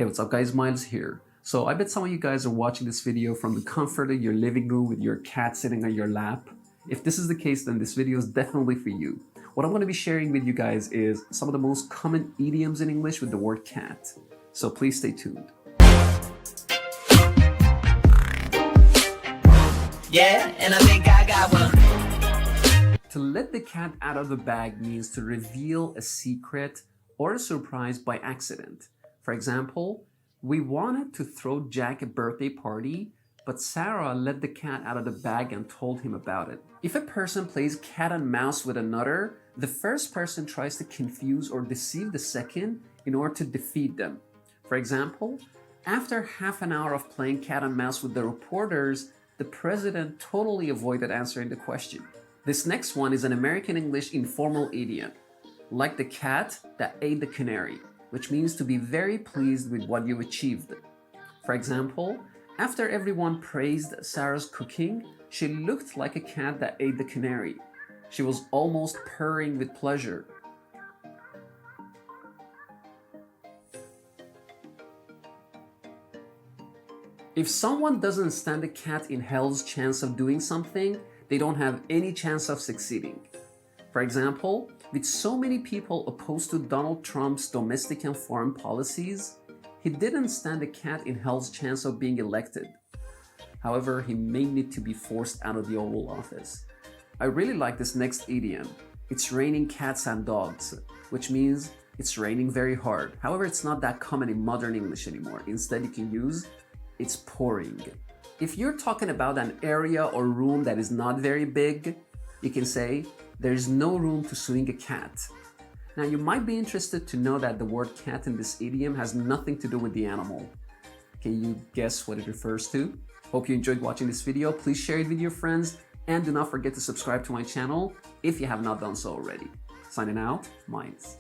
Hey, what's up guys, Miles here. So I bet some of you guys are watching this video from the comfort of your living room with your cat sitting on your lap. If this is the case, then this video is definitely for you. What I'm going to be sharing with you guys is some of the most common idioms in English with the word cat. So please stay tuned. Yeah, and I think I got one. To let the cat out of the bag means to reveal a secret or a surprise by accident. For example, we wanted to throw Jack a birthday party, but Sara let the cat out of the bag and told him about it. If a person plays cat and mouse with another, the first person tries to confuse or deceive the second in order to defeat them. For example, after half an hour of playing cat and mouse with the reporters, the president totally avoided answering the question. This next one is an American English informal idiom, like the cat that ate the canary, which means to be very pleased with what you achieved. For example, after everyone praised Sara's cooking, she looked like a cat that ate the canary. She was almost purring with pleasure. If someone doesn't stand a cat in hell's chance of doing something, they don't have any chance of succeeding. For example, with so many people opposed to Donald Trump's domestic and foreign policies, he didn't stand a cat in hell's chance of being elected. However, he may need to be forced out of the Oval Office. I really like this next idiom. It's raining cats and dogs, which means it's raining very hard. However, it's not that common in modern English anymore. Instead, you can use it's pouring. If you're talking about an area or room that is not very big, you can say, there's no room to swing a cat. Now you might be interested to know that the word cat in this idiom has nothing to do with the animal. Can you guess what it refers to? Hope you enjoyed watching this video. Please share it with your friends and do not forget to subscribe to my channel if you have not done so already. Signing out, Minds.